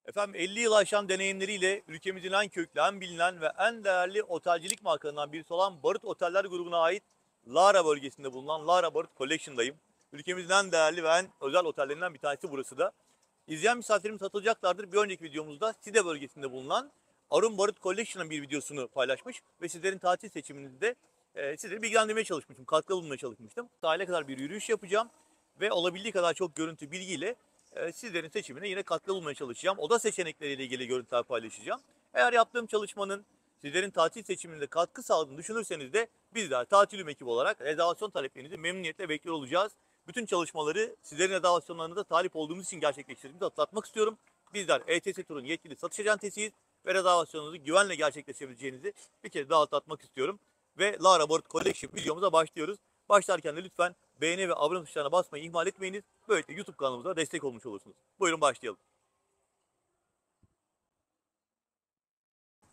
Efendim 50 yıl aşan deneyimleriyle ülkemizin en köklü, en bilinen ve en değerli otelcilik markalarından birisi olan Barut Oteller grubuna ait Lara bölgesinde bulunan Lara Barut Collection'dayım. Ülkemizin en değerli ve en özel otellerinden bir tanesi burası da. İzleyen misafirimiz hatırlayacaklardır. Bir önceki videomuzda Side bölgesinde bulunan Arun Barut Collection'ın bir videosunu paylaşmış ve sizlerin tatil seçiminizde sizleri bilgilendirmeye çalışmıştım, katkıda bulunmaya çalışmıştım. Sahile kadar bir yürüyüş yapacağım ve olabildiği kadar çok görüntü bilgiyle sizlerin seçimine yine katkı bulmaya çalışacağım. Oda seçenekleriyle ilgili görüntüler paylaşacağım. Eğer yaptığım çalışmanın sizlerin tatil seçiminde katkı sağladığını düşünürseniz de bizler Tatil ekibi olarak rezervasyon taleplerinizi memnuniyetle bekliyor olacağız. Bütün çalışmaları sizlerin rezervasyonlarına da talip olduğumuz için gerçekleştirdiğimizi hatırlatmak istiyorum. Bizler ETS Tur'un yetkili satış acentesiyiz ve rezervasyonunuzu güvenle gerçekleştirebileceğinizi bir kez daha hatırlatmak istiyorum. Ve Lara Board Collection videomuza başlıyoruz. Başlarken de lütfen beğeni ve abone tuşlarına basmayı ihmal etmeyiniz. Böylelikle YouTube kanalımıza destek olmuş olursunuz. Buyurun başlayalım.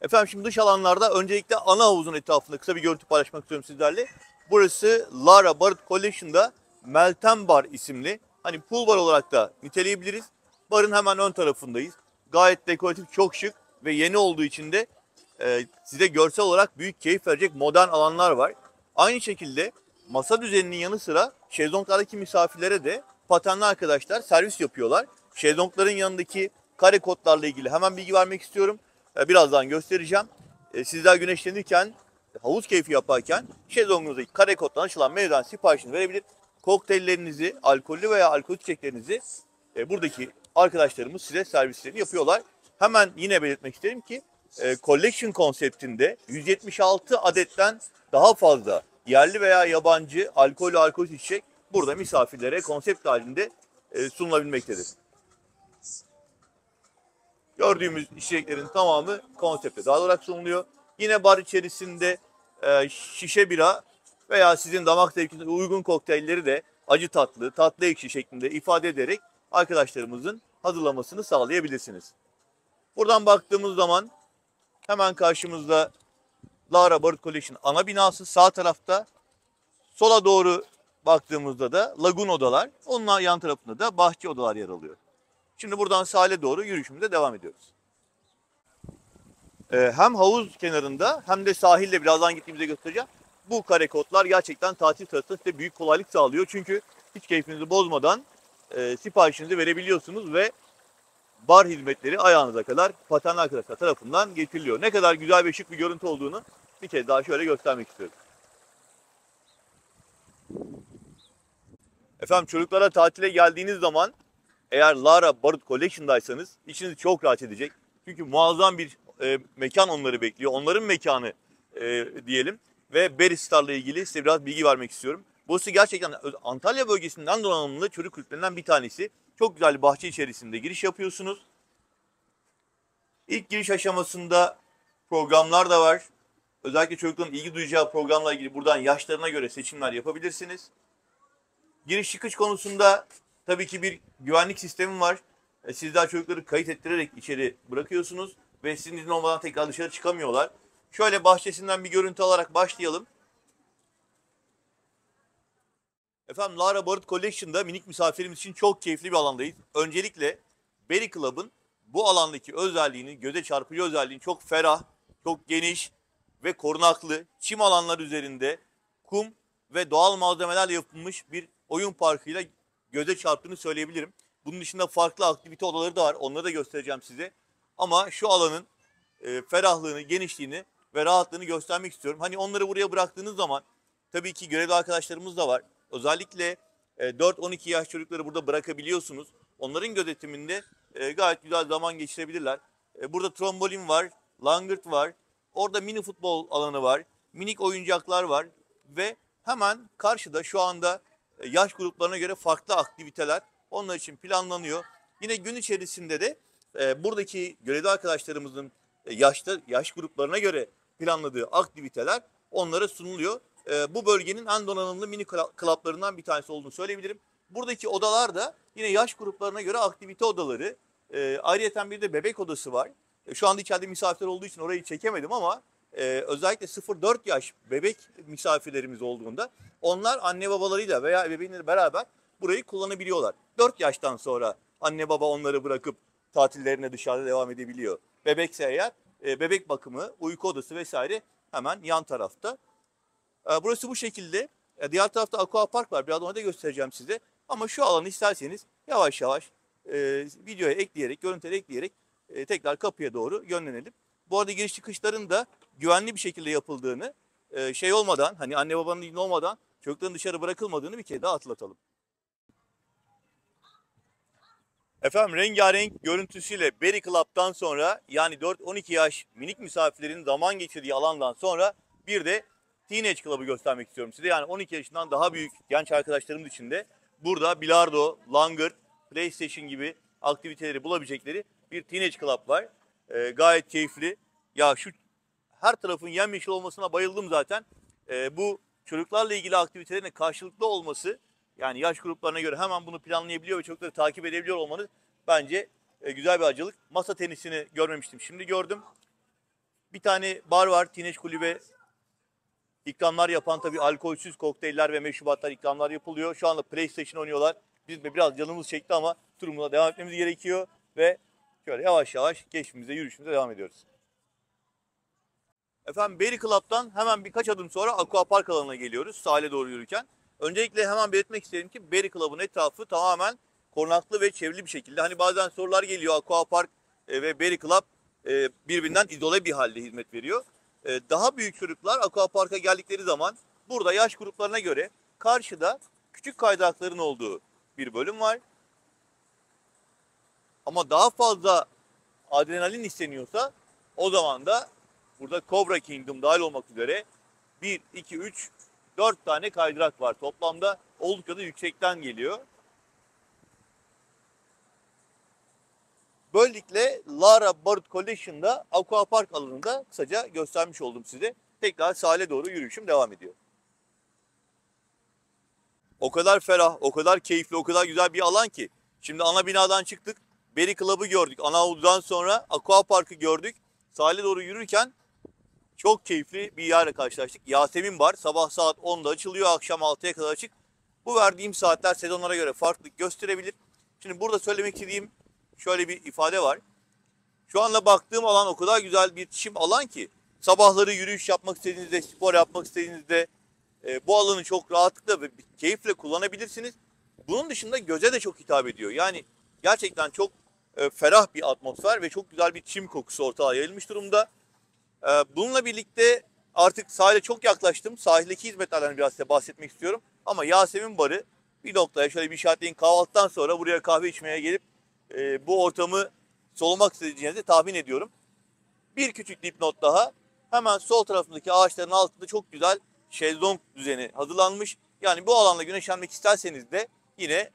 Efendim şimdi dış alanlarda öncelikle ana havuzun etrafında kısa bir görüntü paylaşmak istiyorum sizlerle. Burası Lara Barut Collection'da Meltem Bar isimli, hani pool bar olarak da niteleyebiliriz. Barın hemen ön tarafındayız. Gayet dekoratif, çok şık ve yeni olduğu için de size görsel olarak büyük keyif verecek modern alanlar var. Aynı şekilde masa düzeninin yanı sıra şezlonglardaki misafirlere de patenli arkadaşlar servis yapıyorlar. Şezlongların yanındaki kare kodlarla ilgili hemen bilgi vermek istiyorum. Birazdan göstereceğim. Sizler güneşlenirken, havuz keyfi yaparken şezlongunuzdaki kare koddan açılan menüden siparişini verebilir. Kokteyllerinizi, alkollü veya alkol içeceklerinizi buradaki arkadaşlarımız size servislerini yapıyorlar. Hemen yine belirtmek isterim ki Collection konseptinde 176 adetten daha fazla yerli veya yabancı alkollü alkol içecek burada misafirlere konsept halinde sunulabilmektedir. Gördüğümüz içeceklerin tamamı konsepte dahil olarak sunuluyor. Yine bar içerisinde şişe bira veya sizin damak zevkinize uygun kokteylleri de acı tatlı, tatlı ekşi şeklinde ifade ederek arkadaşlarımızın hazırlamasını sağlayabilirsiniz. Buradan baktığımız zaman hemen karşımızda Lara Barut Collection ana binası, sağ tarafta. Sola doğru baktığımızda da lagun odalar, onun yan tarafında da bahçe odalar yer alıyor. Şimdi buradan sahile doğru yürüyüşümüze devam ediyoruz. Hem havuz kenarında hem de sahilde birazdan gittiğimizde göstereceğim. Bu kare kodlar gerçekten tatil sırasında size büyük kolaylık sağlıyor. Çünkü hiç keyfinizi bozmadan siparişinizi verebiliyorsunuz ve bar hizmetleri ayağınıza kadar patenli arkadaşlar tarafından getiriliyor. Ne kadar güzel ve şık bir görüntü olduğunu bir kez daha şöyle göstermek istiyorum. Efendim çocuklara tatile geldiğiniz zaman eğer Lara Barut Collection'daysanız içiniz çok rahat edecek. Çünkü muazzam bir mekan onları bekliyor. Onların mekanı diyelim. Ve Beristar'la ilgili size biraz bilgi vermek istiyorum. Burası gerçekten Antalya bölgesinden donanımlı çocuk kulüplerinden bir tanesi. Çok güzel bir bahçe içerisinde giriş yapıyorsunuz. İlk giriş aşamasında programlar da var. Özellikle çocukların ilgi duyacağı programla ilgili buradan yaşlarına göre seçimler yapabilirsiniz. Giriş çıkış konusunda tabii ki bir güvenlik sistemi var. Sizler çocukları kayıt ettirerek içeri bırakıyorsunuz ve sizin izin olmadan tekrar dışarı çıkamıyorlar. Şöyle bahçesinden bir görüntü alarak başlayalım. Efendim Lara Barut Collection'da minik misafirimiz için çok keyifli bir alandayız. Öncelikle Berry Club'ın bu alandaki özelliğini, göze çarpıcı özelliğini çok ferah, çok geniş ve korunaklı çim alanlar üzerinde kum ve doğal malzemelerle yapılmış bir oyun parkıyla göze çarptığını söyleyebilirim. Bunun dışında farklı aktivite odaları da var. Onları da göstereceğim size. Ama şu alanın ferahlığını, genişliğini ve rahatlığını göstermek istiyorum. Hani onları buraya bıraktığınız zaman tabii ki görevli arkadaşlarımız da var. Özellikle 4-12 yaş çocukları burada bırakabiliyorsunuz. Onların gözetiminde gayet güzel zaman geçirebilirler. Burada trombolin var, langırt var. Orada mini futbol alanı var. Minik oyuncaklar var. Ve hemen karşıda şu anda yaş gruplarına göre farklı aktiviteler onlar için planlanıyor. Yine gün içerisinde de buradaki görevli arkadaşlarımızın yaş gruplarına göre planladığı aktiviteler onlara sunuluyor. Bu bölgenin en donanımlı mini klaplarından bir tanesi olduğunu söyleyebilirim. Buradaki odalar da yine yaş gruplarına göre aktivite odaları. Ayrıca bir de bebek odası var. Şu anda içeride misafir olduğu için orayı çekemedim ama özellikle 0-4 yaş bebek misafirlerimiz olduğunda onlar anne babalarıyla veya ebeveynleri beraber burayı kullanabiliyorlar. 4 yaştan sonra anne baba onları bırakıp tatillerine dışarıda devam edebiliyor. Bebekse eğer bebek bakımı, uyku odası vesaire hemen yan tarafta. Burası bu şekilde. Diğer tarafta aqua park var. Biraz onu da göstereceğim size. Ama şu alanı isterseniz yavaş yavaş videoya ekleyerek, görüntüleri ekleyerek tekrar kapıya doğru yönlenelim. Bu arada giriş çıkışların da güvenli bir şekilde yapıldığını, şey olmadan, hani anne babanın izni olmadan çocukların dışarı bırakılmadığını bir kere daha hatırlatalım. Efendim rengarenk görüntüsüyle Berry Club'dan sonra, yani 4-12 yaş minik misafirlerin zaman geçirdiği alandan sonra bir de Teenage Club'ı göstermek istiyorum size. Yani 12 yaşından daha büyük genç arkadaşlarımız için de burada bilardo, langırt, PlayStation gibi aktiviteleri bulabilecekleri bir Teenage Club var. Gayet keyifli. Ya şu her tarafın yemyeşil olmasına bayıldım zaten. Bu çocuklarla ilgili aktivitelerin karşılıklı olması, yani yaş gruplarına göre hemen bunu planlayabiliyor ve çocukları takip edebiliyor olmanız bence güzel bir acılık. Masa tenisini görmemiştim, şimdi gördüm. Bir tane bar var, Teenage Kulübe. İkramlar yapan, tabii alkolsüz kokteyller ve meşrubatlar ikramlar yapılıyor. Şu anda PlayStation oynuyorlar. Biz de biraz canımız çekti ama turumuza devam etmemiz gerekiyor. Ve şöyle yavaş yavaş keşfimize, yürüyüşümüze devam ediyoruz. Efendim Berry Club'dan hemen birkaç adım sonra Aqua Park alanına geliyoruz sahile doğru yürürken. Öncelikle hemen belirtmek isterim ki Berry Club'ın etrafı tamamen korunaklı ve çevrili bir şekilde. Hani bazen sorular geliyor, Aqua Park ve Berry Club birbirinden izole bir halde hizmet veriyor. Daha büyük çocuklar Aqua Park'a geldikleri zaman burada yaş gruplarına göre karşıda küçük kaydırakların olduğu bir bölüm var. Ama daha fazla adrenalin isteniyorsa o zaman da burada Cobra Kingdom dahil olmak üzere 1, 2, 3, 4 tane kaydırak var. Toplamda oldukça da yüksekten geliyor. Böylelikle Lara Barut Collection'da Aqua Park alanında kısaca göstermiş oldum size. Tekrar sahile doğru yürüyüşüm devam ediyor. O kadar ferah, o kadar keyifli, o kadar güzel bir alan ki. Şimdi ana binadan çıktık. Berry Club'ı gördük. Ana havuzdan sonra Aqua Park'ı gördük. Sahile doğru yürürken çok keyifli bir yerle karşılaştık. Yasemin Bar sabah saat 10'da açılıyor, akşam 6'ya kadar açık. Bu verdiğim saatler sezonlara göre farklılık gösterebilir. Şimdi burada söylemek istediğim şöyle bir ifade var. Şu anda baktığım alan o kadar güzel bir çim alan ki sabahları yürüyüş yapmak istediğinizde, spor yapmak istediğinizde bu alanı çok rahatlıkla ve keyifle kullanabilirsiniz. Bunun dışında göze de çok hitap ediyor. Yani gerçekten çok ferah bir atmosfer ve çok güzel bir çim kokusu ortaya yayılmış durumda. Bununla birlikte artık sahile çok yaklaştım. Sahildeki hizmetlerden biraz size bahsetmek istiyorum. Ama Yasemin Barı bir noktaya şöyle bir işaretleyin, kahvaltıdan sonra buraya kahve içmeye gelip bu ortamı solumak isteyeceğinizi tahmin ediyorum. Bir küçük dipnot daha. Hemen sol tarafındaki ağaçların altında çok güzel şezlong düzeni hazırlanmış. Yani bu alanda güneşlenmek isterseniz de yine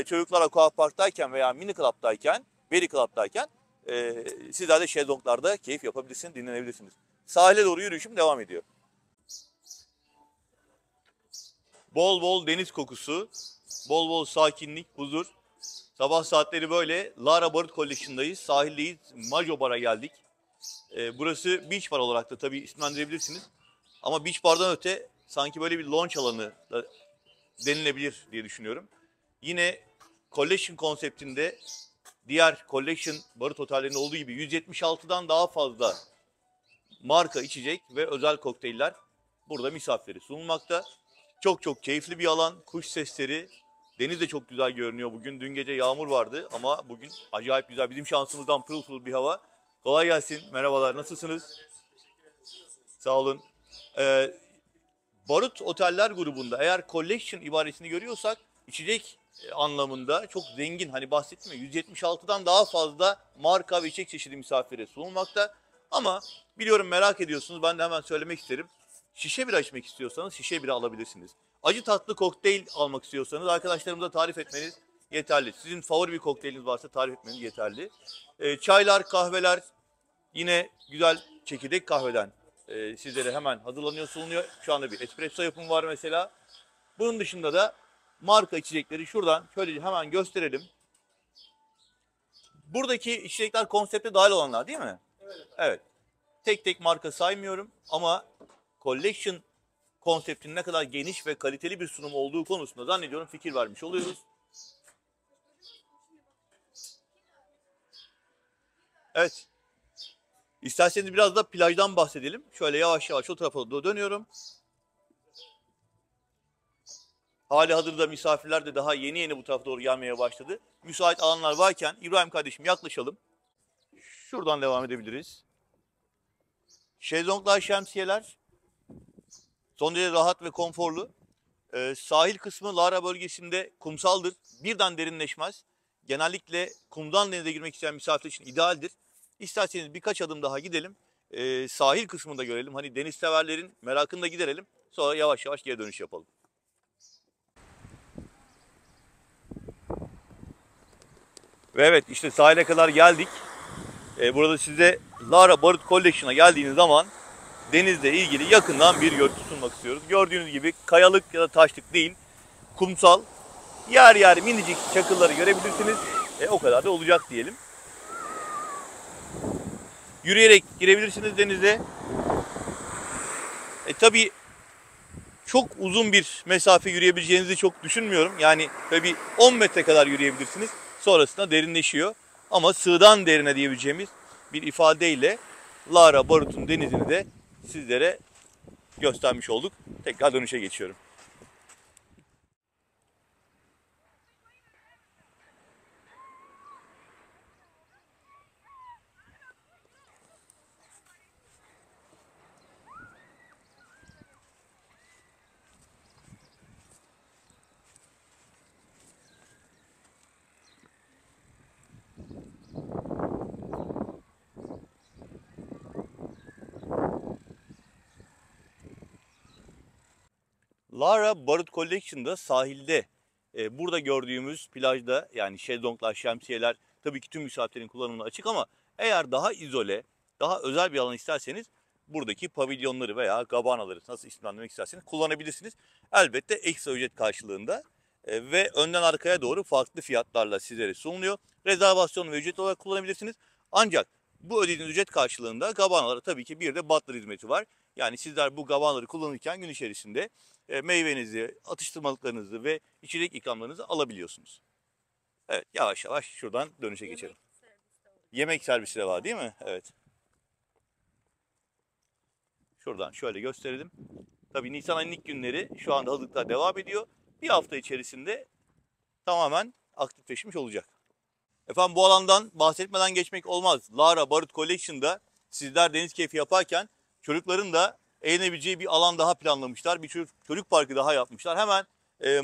çocuklar Aqua Park'tayken veya Mini Club'dayken, Berry Club'dayken sizler de şezlonglarda keyif yapabilirsiniz, dinlenebilirsiniz. Sahile doğru yürüyüşüm devam ediyor. Bol bol deniz kokusu, bol bol sakinlik, huzur. Sabah saatleri böyle. Lara Barut Collection'dayız, sahildeyiz. Majo Bar'a geldik. Burası Beach Bar olarak da tabii isimlendirebilirsiniz. Ama Beach Bar'dan öte sanki böyle bir lounge alanı da denilebilir diye düşünüyorum. Yine Collection konseptinde diğer Collection barut otellerinde olduğu gibi 176'dan daha fazla marka içecek ve özel kokteyller burada misafirlere sunulmakta. Çok çok keyifli bir alan. Kuş sesleri, deniz de çok güzel görünüyor bugün. Dün gece yağmur vardı ama bugün acayip güzel. Bizim şansımızdan pırıl pırıl bir hava. Kolay gelsin. Merhabalar. Nasılsınız? Sağ olun. Barut Oteller grubunda eğer Collection ibaresini görüyorsak içecek anlamında çok zengin. Hani bahsettim ya, 176'dan daha fazla marka ve içecek çeşidi misafire sunulmakta. Ama biliyorum merak ediyorsunuz, ben de hemen söylemek isterim. Şişe bira içmek istiyorsanız şişe bira alabilirsiniz. Acı tatlı kokteyl almak istiyorsanız arkadaşlarımıza tarif etmeniz yeterli. Sizin favori bir kokteyliniz varsa tarif etmeniz yeterli. Çaylar, kahveler yine güzel çekirdek kahveden sizlere hemen hazırlanıyor, sunuluyor. Şu anda bir espresso yapımı var mesela. Bunun dışında da marka içecekleri şuradan şöyle hemen gösterelim. Buradaki içecekler konsepte dahil olanlar değil mi? Evet. Evet. Tek tek marka saymıyorum ama Collection konseptinin ne kadar geniş ve kaliteli bir sunum olduğu konusunda zannediyorum fikir vermiş oluyoruz. Evet. İsterseniz biraz da plajdan bahsedelim. Şöyle yavaş yavaş o tarafa doğru dönüyorum. Hali hazırda misafirler de daha yeni yeni bu tarafa doğru gelmeye başladı. Müsait alanlar varken İbrahim kardeşim yaklaşalım. Şuradan devam edebiliriz. Şezlonglar, şemsiyeler son derece rahat ve konforlu. Sahil kısmı Lara bölgesinde kumsaldır. Birden derinleşmez. Genellikle kumdan denize girmek isteyen misafir için idealdir. İsterseniz birkaç adım daha gidelim. Sahil kısmını da görelim. Hani deniz severlerin merakını da giderelim. Sonra yavaş yavaş geri dönüş yapalım. Ve evet, işte sahile kadar geldik. Burada size Lara Barut Collection'a geldiğiniz zaman denizle ilgili yakından bir görüntü sunmak istiyoruz. Gördüğünüz gibi kayalık ya da taşlık değil, kumsal. Yer yer minicik çakılları görebilirsiniz. O kadar da olacak diyelim. Yürüyerek girebilirsiniz denize. Tabii çok uzun bir mesafe yürüyebileceğinizi çok düşünmüyorum. Yani tabii 10 metre kadar yürüyebilirsiniz. Sonrasında derinleşiyor. Ama sığdan derine diyebileceğimiz bir ifadeyle Lara Barut'un denizini de sizlere göstermiş olduk. Tekrar dönüşe geçiyorum. Lara Barut Collection'da sahilde burada gördüğümüz plajda, yani şezlonglar, şemsiyeler tabii ki tüm misafirlerin kullanımına açık ama eğer daha izole, daha özel bir alan isterseniz buradaki pavilyonları veya gabanaları, nasıl isimlendirmek isterseniz kullanabilirsiniz. Elbette ekstra ücret karşılığında ve önden arkaya doğru farklı fiyatlarla sizlere sunuluyor. Rezervasyon ve ücret olarak kullanabilirsiniz. Ancak bu ödediğiniz ücret karşılığında gabanalara tabii ki bir de butler hizmeti var. Yani sizler bu gabanaları kullanırken gün içerisinde meyvenizi, atıştırmalıklarınızı ve içecek ikramlarınızı alabiliyorsunuz. Evet, yavaş yavaş şuradan dönüşe geçelim. Yemek servisi de var değil mi? Evet. Şuradan şöyle gösterelim. Tabii Nisan ayının ilk günleri şu anda hazırlıklar devam ediyor. Bir hafta içerisinde tamamen aktifleşmiş olacak. Efendim, bu alandan bahsetmeden geçmek olmaz. Lara Barut Collection'da sizler deniz keyfi yaparken çocukların da eğlenebileceği bir alan daha planlamışlar. Bir çocuk parkı daha yapmışlar. Hemen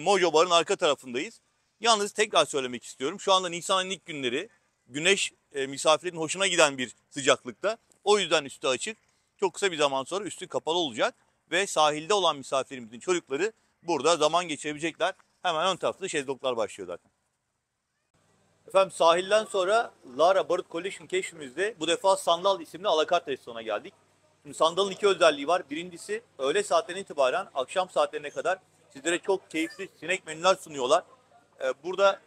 Mojo Bar'ın arka tarafındayız. Yalnız tekrar söylemek istiyorum. Şu anda Nisan ayının ilk günleri, güneş misafirin hoşuna giden bir sıcaklıkta. O yüzden üstü açık. Çok kısa bir zaman sonra üstü kapalı olacak. Ve sahilde olan misafirimizin çocukları burada zaman geçirebilecekler. Hemen ön tarafta şezlonglar başlıyor zaten. Efendim, sahilden sonra Lara Barut Collection keşfimizde bu defa Sandal isimli alakart restorana geldik. Şimdi Sandal'ın iki özelliği var. Birincisi, öğle saatlerinden itibaren akşam saatlerine kadar sizlere çok keyifli sinek menüler sunuyorlar. Burada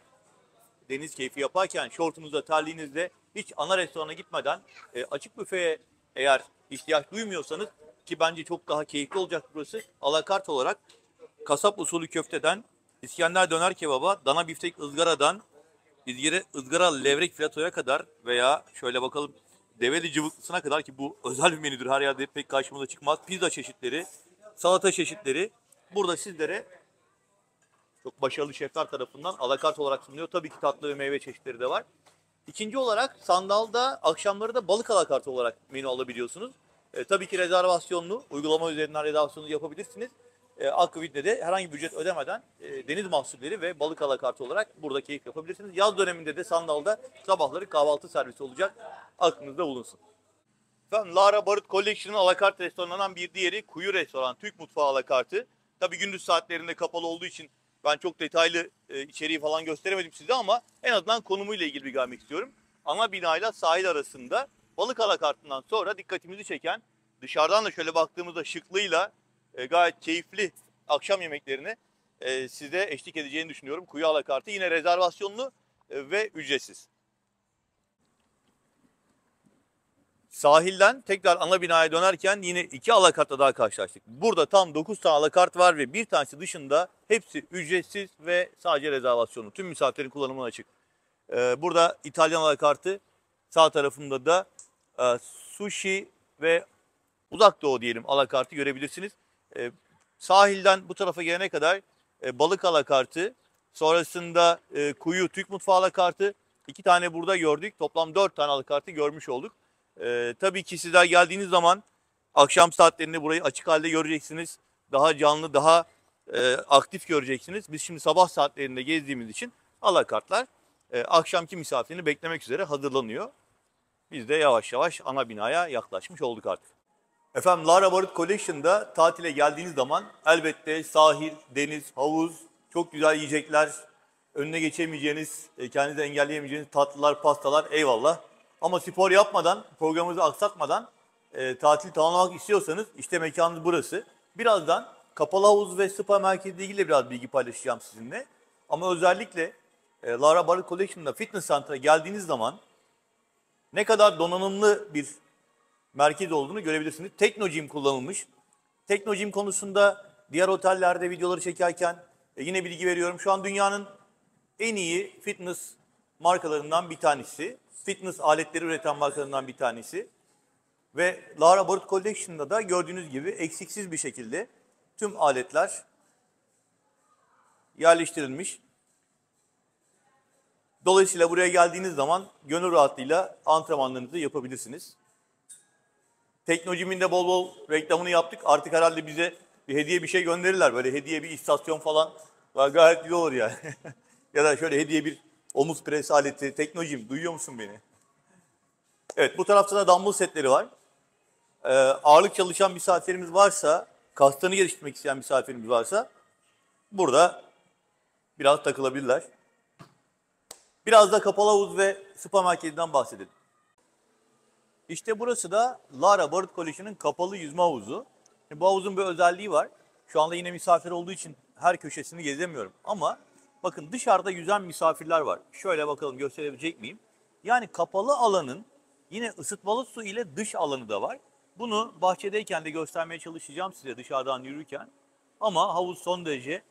deniz keyfi yaparken şortunuzda, terliğinizde hiç ana restorana gitmeden açık büfeye eğer ihtiyaç duymuyorsanız, ki bence çok daha keyifli olacak burası, alakart olarak kasap usulü köfteden İskender döner kebaba, dana biftek ızgaradan ızgara levrek filatoya kadar veya şöyle bakalım develi cıvıklısına kadar, ki bu özel bir menüdür, her yerde pek karşımıza çıkmaz. Pizza çeşitleri, salata çeşitleri burada sizlere çok başarılı şefler tarafından alakart olarak sunuluyor. Tabii ki tatlı ve meyve çeşitleri de var. İkinci olarak Sandal'da akşamları da balık alakartı olarak menü alabiliyorsunuz. Tabii ki rezervasyonlu, uygulama üzerinden rezervasyonu yapabilirsiniz. Akvavit'te de herhangi bir ücret ödemeden deniz mahsulleri ve balık alakartı olarak burada keyif yapabilirsiniz. Yaz döneminde de Sandal'da sabahları kahvaltı servisi olacak. Aklınızda bulunsun. Efendim, Lara Barut Collection'ın alakart restoranlarından bir diğeri Kuyu Restoran, Türk Mutfağı alakartı. Tabii gündüz saatlerinde kapalı olduğu için ben çok detaylı içeriği falan gösteremedim size ama en azından konumuyla ilgili bir görmek istiyorum. Ana binayla sahil arasında balık alakartından sonra dikkatimizi çeken, dışarıdan da şöyle baktığımızda şıklığıyla gayet keyifli akşam yemeklerini size eşlik edeceğini düşünüyorum. Kuyu alakartı yine rezervasyonlu ve ücretsiz. Sahilden tekrar ana binaya dönerken yine iki alakartla daha karşılaştık. Burada tam 9 tane alakart var ve bir tanesi dışında hepsi ücretsiz ve sadece rezervasyonlu. Tüm misafirlerin kullanımına açık. Burada İtalyan alakartı, Sağ tarafında da sushi ve uzak doğu diyelim alakartı görebilirsiniz. Sahilden bu tarafa gelene kadar balık alakartı, sonrasında kuyu Türk mutfağı alakartı, 2 tane burada gördük. Toplam 4 tane alakartı görmüş olduk. Tabii ki sizler geldiğiniz zaman akşam saatlerinde burayı açık halde göreceksiniz. Daha canlı, daha aktif göreceksiniz. Biz şimdi sabah saatlerinde gezdiğimiz için alakartlar akşamki misafirini beklemek üzere hazırlanıyor. Biz de yavaş yavaş ana binaya yaklaşmış olduk artık. Efendim Lara Barut Collection'da tatile geldiğiniz zaman elbette sahil, deniz, havuz, çok güzel yiyecekler, önüne geçemeyeceğiniz, kendinizi engelleyemeyeceğiniz tatlılar, pastalar eyvallah. Ama spor yapmadan, programımızı aksatmadan tatil tamamlamak istiyorsanız işte mekanınız burası. Birazdan kapalı havuz ve spa merkeziyle ilgili biraz bilgi paylaşacağım sizinle. Ama özellikle Lara Barut Collection'da Fitness Center'a geldiğiniz zaman ne kadar donanımlı bir merkez olduğunu görebilirsiniz. Teknogym kullanılmış. Teknogym konusunda diğer otellerde videoları çekerken yine bilgi veriyorum. Şu an dünyanın en iyi fitness markalarından bir tanesi. Fitness aletleri üreten markalarından bir tanesi. Ve Lara Barut Collection'da da gördüğünüz gibi eksiksiz bir şekilde tüm aletler yerleştirilmiş. Dolayısıyla buraya geldiğiniz zaman gönül rahatlığıyla antrenmanlarınızı yapabilirsiniz. Teknogym'in de bol bol reklamını yaptık. Artık herhalde bize bir hediye bir şey gönderirler. Böyle hediye bir istasyon falan var, gayet iyi olur yani. Ya da şöyle hediye bir omuz pres aleti. Teknogym, duyuyor musun beni? Evet, bu tarafta da dumbbell setleri var. Ağırlık çalışan misafirimiz varsa, kaslarını geliştirmek isteyen misafirimiz varsa burada biraz takılabilirler. Biraz da kapalı havuz ve spa merkezinden bahsedelim. İşte burası da Lara Barut Collection'ın kapalı yüzme havuzu. Bu havuzun bir özelliği var. Şu anda yine misafir olduğu için her köşesini gezemiyorum. Ama bakın dışarıda yüzen misafirler var. Şöyle bakalım gösterebilecek miyim? Yani kapalı alanın yine ısıtmalı su ile dış alanı da var. Bunu bahçedeyken de göstermeye çalışacağım size dışarıdan yürürken. Ama havuz son derece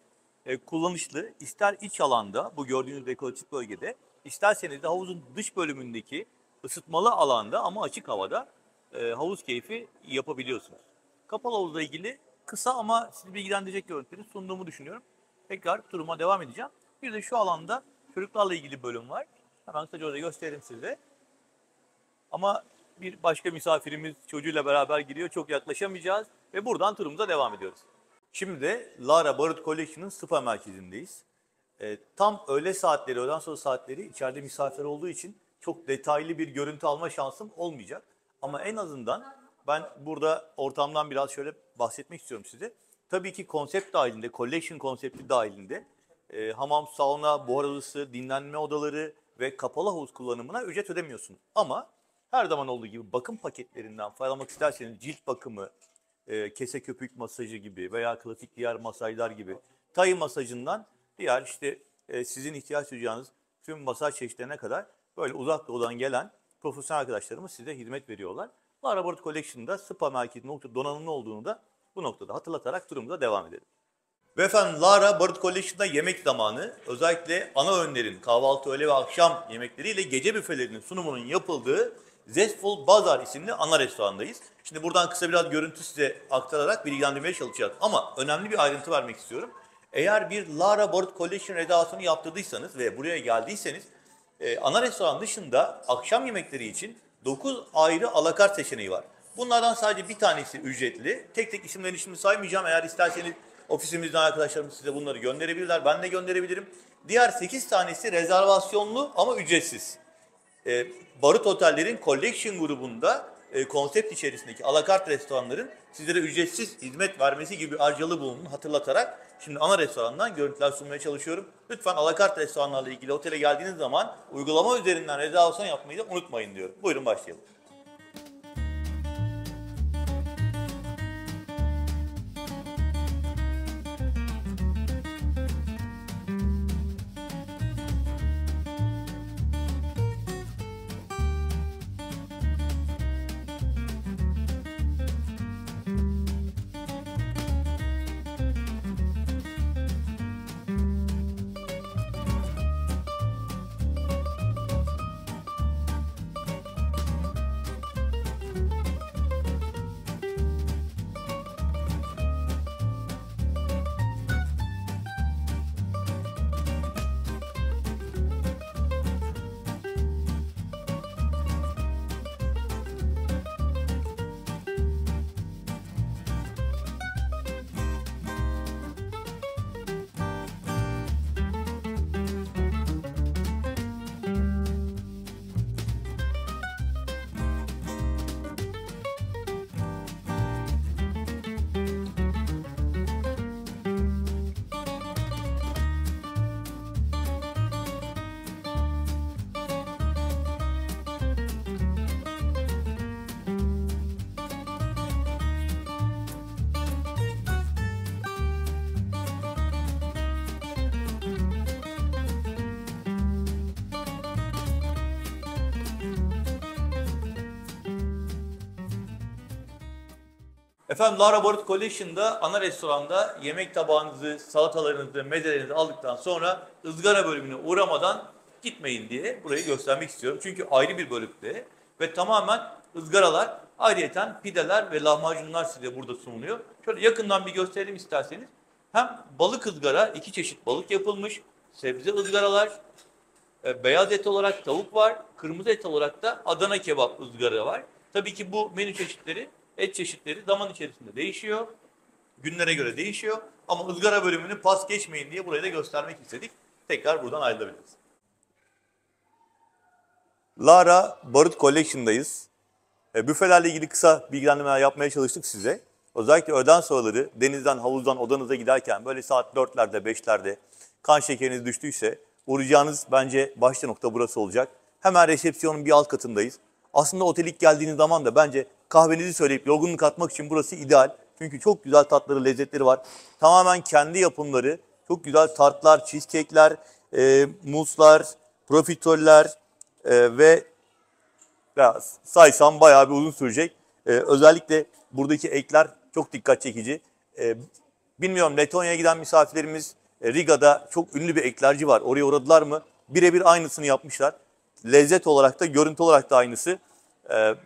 kullanışlı. İster iç alanda bu gördüğünüz dekoratif bölgede, isterseniz de havuzun dış bölümündeki ısıtmalı alanda ama açık havada havuz keyfi yapabiliyorsunuz. Kapalı havuzla ilgili kısa ama sizi bilgilendirecek görüntüleri sunduğumu düşünüyorum. Tekrar turuma devam edeceğim. Bir de şu alanda çocuklarla ilgili bölüm var. Hemen kısaca orada göstereyim size. Ama bir başka misafirimiz çocuğuyla beraber giriyor. Çok yaklaşamayacağız ve buradan turumuza devam ediyoruz. Şimdi de Lara Barut Collection'ın spa merkezindeyiz. Tam öğle saatleri, öğleden sonra saatleri içeride misafir olduğu için çok detaylı bir görüntü alma şansım olmayacak. Ama en azından ben burada ortamdan biraz şöyle bahsetmek istiyorum size. Tabii ki konsept dahilinde, collection konsepti dahilinde hamam, sauna, buhar odası, dinlenme odaları ve kapalı havuz kullanımına ücret ödemiyorsunuz. Ama her zaman olduğu gibi bakım paketlerinden faydalanmak isterseniz cilt bakımı, kese köpük masajı gibi veya klasik diğer masajlar gibi, Thai masajından diğer işte sizin ihtiyaç duyacağınız tüm masaj çeşitlerine kadar böyle uzak doğudan gelen profesyonel arkadaşlarımız size hizmet veriyorlar. Lara Barut Collection'da spa merkezinin donanımlı olduğunu da bu noktada hatırlatarak turumuza devam edelim. Ve efendim Lara Barut Collection'da yemek zamanı, özellikle ana öğünlerin, kahvaltı, öğle ve akşam yemekleriyle gece büfelerinin sunumunun yapıldığı Zestful Bazaar isimli ana restorandayız. Şimdi buradan kısa biraz görüntü size aktararak bilgilendirmeye çalışacağız. Ama önemli bir ayrıntı vermek istiyorum. Eğer bir Lara Barut Collection rezervasyonu yaptırdıysanız ve buraya geldiyseniz ana restoran dışında akşam yemekleri için 9 ayrı alakart seçeneği var. Bunlardan sadece bir tanesi ücretli. Tek tek isimlerini şimdi saymayacağım. Eğer isterseniz ofisimizden arkadaşlarımız size bunları gönderebilirler. Ben de gönderebilirim. Diğer 8 tanesi rezervasyonlu ama ücretsiz. Barut Oteller'in Collection grubunda konsept içerisindeki alakart restoranların sizlere ücretsiz hizmet vermesi gibi bir ayrıcalığı bulunduğunu hatırlatarak şimdi ana restorandan görüntüler sunmaya çalışıyorum. Lütfen alakart restoranlarla ilgili otele geldiğiniz zaman uygulama üzerinden rezervasyon yapmayı da unutmayın diyorum. Buyurun başlayalım. Efendim Lara Barut Collection'da ana restoranda yemek tabağınızı, salatalarınızı, mezelerinizi aldıktan sonra ızgara bölümüne uğramadan gitmeyin diye burayı göstermek istiyorum. Çünkü ayrı bir bölümde ve tamamen ızgaralar, ayrıyeten pideler ve lahmacunlar size burada sunuluyor. Şöyle yakından bir gösterelim isterseniz. Hem balık ızgara, iki çeşit balık yapılmış, sebze ızgaralar, beyaz et olarak tavuk var, kırmızı et olarak da Adana kebap ızgara var. Tabii ki bu menü çeşitleri, et çeşitleri zaman içerisinde değişiyor. Günlere göre değişiyor. Ama ızgara bölümünü pas geçmeyin diye burayı da göstermek istedik. Tekrar buradan ayrılabiliriz. Lara Barut Collection'dayız. Büfelerle ilgili kısa bilgilendirmeler yapmaya çalıştık size. Özellikle öğleden sonraları denizden, havuzdan odanıza giderken böyle saat 4'lerde, 5'lerde kan şekeriniz düştüyse uğrayacağınız bence başta nokta burası olacak. Hemen resepsiyonun bir alt katındayız. Aslında otelik geldiğiniz zaman da bence kahvenizi söyleyip yorgunluk atmak için burası ideal. Çünkü çok güzel tatları, lezzetleri var. Tamamen kendi yapımları, çok güzel tartlar, cheesecake'ler, muslar, profiteroller ve ya saysam bayağı bir uzun sürecek. Özellikle buradaki ekler çok dikkat çekici. Bilmiyorum, Letonya'ya giden misafirlerimiz Riga'da çok ünlü bir eklerci var. Oraya uğradılar mı? Birebir aynısını yapmışlar. Lezzet olarak da, görüntü olarak da aynısı.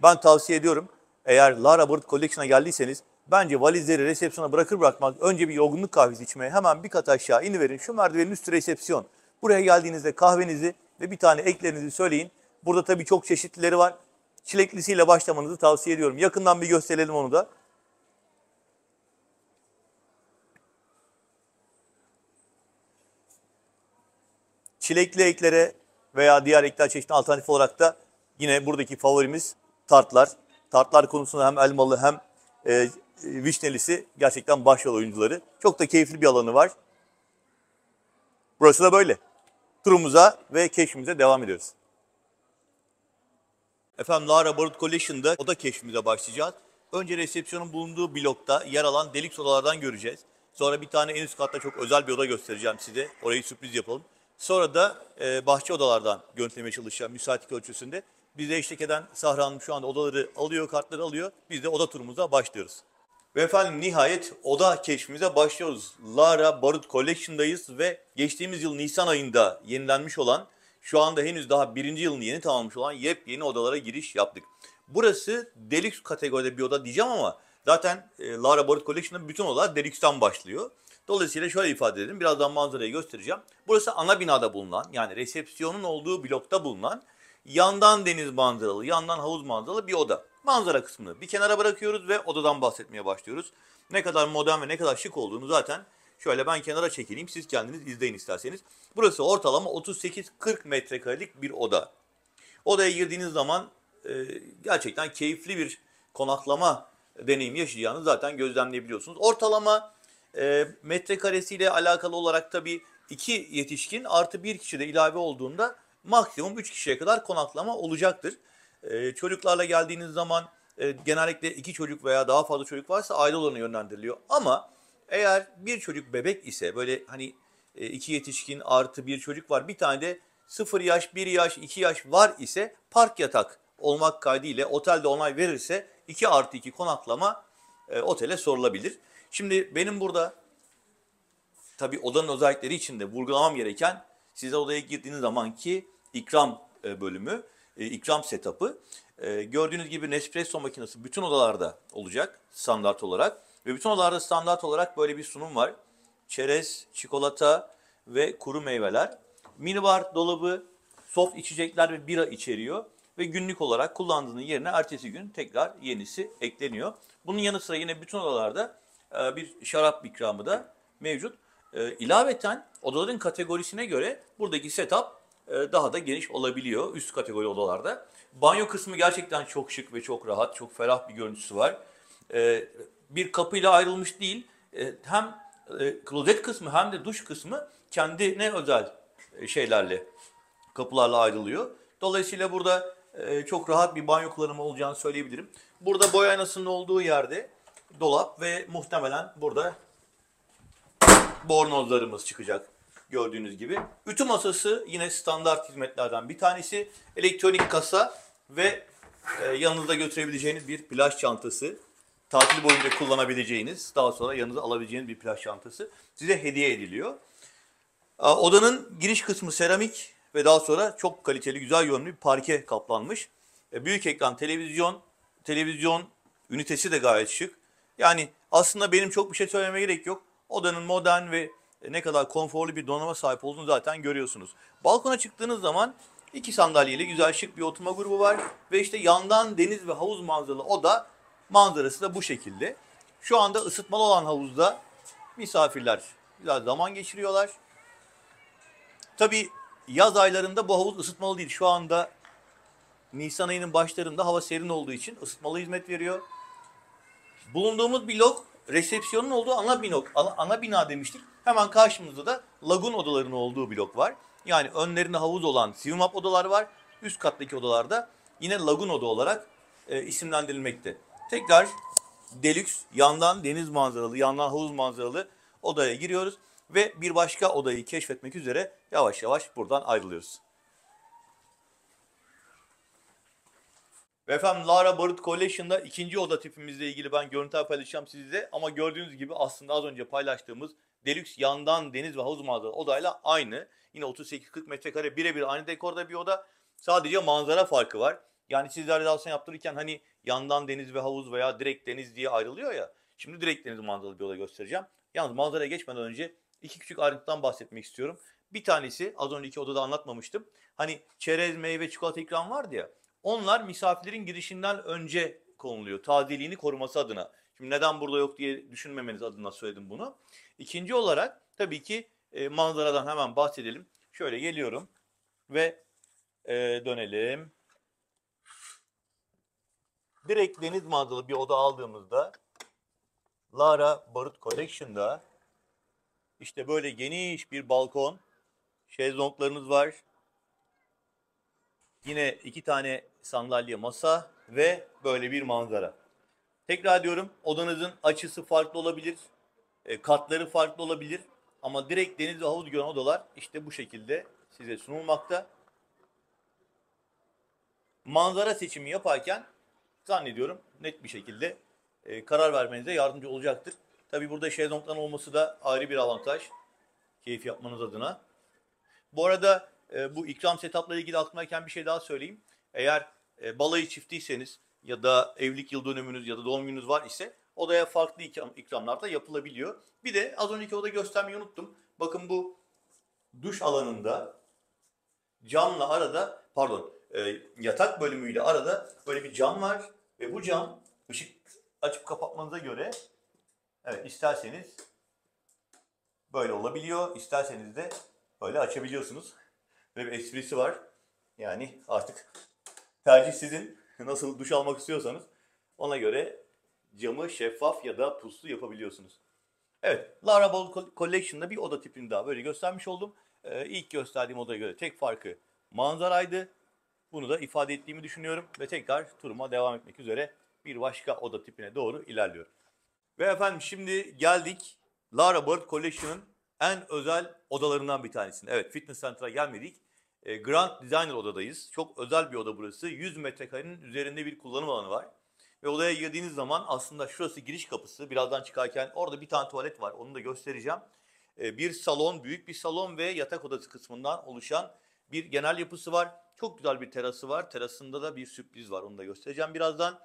Ben tavsiye ediyorum. Eğer Lara Barut Collection'a geldiyseniz bence valizleri resepsiyona bırakır bırakmaz önce bir yorgunluk kahvesi içmeye hemen bir kat aşağı iniverin. Şu merdivenin üstü resepsiyon. Buraya geldiğinizde kahvenizi ve bir tane eklerinizi söyleyin. Burada tabii çok çeşitlileri var. Çileklisiyle başlamanızı tavsiye ediyorum. Yakından bir gösterelim onu da. Çilekli eklere veya diğer ekler çeşitli alternatif olarak da yine buradaki favorimiz tartlar. Tartlar konusunda hem elmalı hem vişnelisi gerçekten başrol oyuncuları. Çok da keyifli bir alanı var. Burası da böyle. Turumuza ve keşfimize devam ediyoruz. Efendim Lara Barut Collection'da oda keşfimize başlayacağız. Önce resepsiyonun bulunduğu blokta yer alan deluxe odalardan göreceğiz. Sonra bir tane en üst katta çok özel bir oda göstereceğim size. Orayı sürpriz yapalım. Sonra da bahçe odalardan görüntülemeye çalışacağım müsaitlik ölçüsünde. Bize eşlik eden Sahra Hanım şu anda odaları alıyor, kartları alıyor. Biz de oda turumuza başlıyoruz. Ve efendim nihayet oda keşfimize başlıyoruz. Lara Barut Collection'dayız ve geçtiğimiz yıl Nisan ayında yenilenmiş olan, şu anda henüz daha birinci yılını yeni tamamlamış olan yepyeni odalara giriş yaptık. Burası deluxe kategoride bir oda diyeceğim ama zaten Lara Barut Collection'da bütün odalar deluxe'tan başlıyor. Dolayısıyla şöyle ifade edelim, birazdan manzarayı göstereceğim. Burası ana binada bulunan, yani resepsiyonun olduğu blokta bulunan, yandan deniz manzaralı, yandan havuz manzaralı bir oda. Manzara kısmını bir kenara bırakıyoruz ve odadan bahsetmeye başlıyoruz. Ne kadar modern ve ne kadar şık olduğunu zaten şöyle ben kenara çekileyim, siz kendiniz izleyin isterseniz. Burası ortalama 38-40 metrekarelik bir oda. Odaya girdiğiniz zaman gerçekten keyifli bir konaklama deneyimi yaşayacağınızı zaten gözlemleyebiliyorsunuz. Ortalama metrekaresiyle alakalı olarak tabii 2 yetişkin artı 1 kişi de ilave olduğunda maksimum 3 kişiye kadar konaklama olacaktır. Çocuklarla geldiğiniz zaman genellikle 2 çocuk veya daha fazla çocuk varsa aile olanı yönlendiriliyor. Ama eğer bir çocuk bebek ise, böyle hani 2 yetişkin artı 1 çocuk var, bir tane de 0 yaş, 1 yaş, 2 yaş var ise park yatak olmak kaydıyla otelde onay verirse 2 artı 2 konaklama otele sorulabilir. Şimdi benim burada tabii odanın özellikleri için de vurgulamam gereken, size odaya girdiğiniz zamanki ikram bölümü, ikram setup'ı. Gördüğünüz gibi Nespresso makinesi bütün odalarda olacak standart olarak. Ve bütün odalarda standart olarak böyle bir sunum var. Çerez, çikolata ve kuru meyveler. Minibar dolabı soft içecekler ve bira içeriyor. Ve günlük olarak kullandığınız yerine ertesi gün tekrar yenisi ekleniyor. Bunun yanı sıra yine bütün odalarda bir şarap ikramı da mevcut. İlaveten odaların kategorisine göre buradaki setup daha da geniş olabiliyor üst kategori odalarda. Banyo kısmı gerçekten çok şık ve çok rahat, çok ferah bir görüntüsü var. Bir kapıyla ayrılmış değil, hem klozet kısmı hem de duş kısmı kendine özel şeylerle, kapılarla ayrılıyor. Dolayısıyla burada çok rahat bir banyo kullanımı olacağını söyleyebilirim. Burada boy aynasının olduğu yerde dolap ve muhtemelen burada bornozlarımız çıkacak gördüğünüz gibi. Ütü masası yine standart hizmetlerden bir tanesi. Elektronik kasa ve yanınızda götürebileceğiniz bir plaj çantası. tatil boyunca kullanabileceğiniz, daha sonra yanınıza alabileceğiniz bir plaj çantası size hediye ediliyor. Odanın giriş kısmı seramik ve daha sonra çok kaliteli, güzel görünümlü bir parke kaplanmış. Büyük ekran televizyon ünitesi de gayet şık. Yani aslında benim çok bir şey söylememe gerek yok. Odanın modern ve ne kadar konforlu bir donanıma sahip olduğunu zaten görüyorsunuz. Balkona çıktığınız zaman iki sandalyeyle güzel şık bir oturma grubu var. Ve işte yandan deniz ve havuz manzaralı oda manzarası da bu şekilde. Şu anda ısıtmalı olan havuzda misafirler güzel zaman geçiriyorlar. Tabii yaz aylarında bu havuz ısıtmalı değil. Şu anda Nisan ayının başlarında hava serin olduğu için ısıtmalı hizmet veriyor. Bulunduğumuz blok resepsiyonun olduğu ana bina demiştik. Hemen karşımızda da lagun odalarının olduğu blok var. Yani önlerinde havuz olan swim-up odalar var. Üst kattaki odalarda yine lagun oda olarak isimlendirilmekte. Tekrar deluxe yandan deniz manzaralı, yandan havuz manzaralı odaya giriyoruz. Ve bir başka odayı keşfetmek üzere yavaş yavaş buradan ayrılıyoruz. Ve efendim Lara Barut Collection'da ikinci oda tipimizle ilgili ben görüntüler paylaşacağım sizle. Ama gördüğünüz gibi aslında az önce paylaştığımız deluxe yandan deniz ve havuz manzaralı odayla aynı. Yine 38-40 metrekare birebir aynı dekorda bir oda. Sadece manzara farkı var. Yani sizler rezervasyon yaptırırken hani yandan deniz ve havuz veya direkt deniz diye ayrılıyor ya. Şimdi direkt deniz manzaralı bir oda göstereceğim. Yalnız manzaraya geçmeden önce iki küçük ayrıntıdan bahsetmek istiyorum. Bir tanesi az önceki odada anlatmamıştım. Hani çerez, meyve, çikolata ikram vardı ya. Onlar misafirlerin girişinden önce konuluyor. Tazeliğini koruması adına. Şimdi neden burada yok diye düşünmemeniz adına söyledim bunu. İkinci olarak tabii ki manzaradan hemen bahsedelim. Şöyle geliyorum ve dönelim. Direkt deniz manzaralı bir oda aldığımızda Lara Barut Collection'da işte böyle geniş bir balkon, şezlonglarınız var. Yine iki tane sandalye, masa ve böyle bir manzara. Tekrar diyorum, odanızın açısı farklı olabilir, katları farklı olabilir. Ama direkt deniz ve havuz gören odalar işte bu şekilde size sunulmakta. Manzara seçimi yaparken zannediyorum net bir şekilde karar vermenize yardımcı olacaktır. Tabii burada şezlongların olması da ayrı bir avantaj. Keyif yapmanız adına. Bu arada bu ikram setup'la ilgili aklımdayken bir şey daha söyleyeyim. Eğer balayı çiftiyseniz ya da evlilik yıl dönümünüz ya da doğum gününüz var ise odaya farklı ikramlar da yapılabiliyor. Bir de az önceki odayı göstermeyi unuttum. Bakın bu duş alanında camla arada yatak bölümüyle arada böyle bir cam var. Ve bu cam ışık açıp kapatmanıza göre evet isterseniz böyle olabiliyor. İsterseniz de böyle açabiliyorsunuz. Böyle bir esprisi var. Yani artık tercih sizin. Nasıl duş almak istiyorsanız ona göre camı şeffaf ya da puslu yapabiliyorsunuz. Evet, Lara Bold Collection'da bir oda tipini daha böyle göstermiş oldum. İlk gösterdiğim odaya göre tek farkı manzaraydı. Bunu da ifade ettiğimi düşünüyorum ve tekrar turuma devam etmek üzere bir başka oda tipine doğru ilerliyorum. Ve efendim şimdi geldik Lara Bird Collection'ın en özel odalarından bir tanesine. Evet, Fitness Center'a gelmedik. Grand Designer odadayız. Çok özel bir oda burası. 100 metrekarenin üzerinde bir kullanım alanı var. Ve odaya girdiğiniz zaman aslında şurası giriş kapısı. Birazdan çıkarken orada bir tane tuvalet var. Onu da göstereceğim. Bir salon, büyük bir salon ve yatak odası kısmından oluşan bir genel yapısı var. Çok güzel bir terası var. Terasında da bir sürpriz var. Onu da göstereceğim birazdan.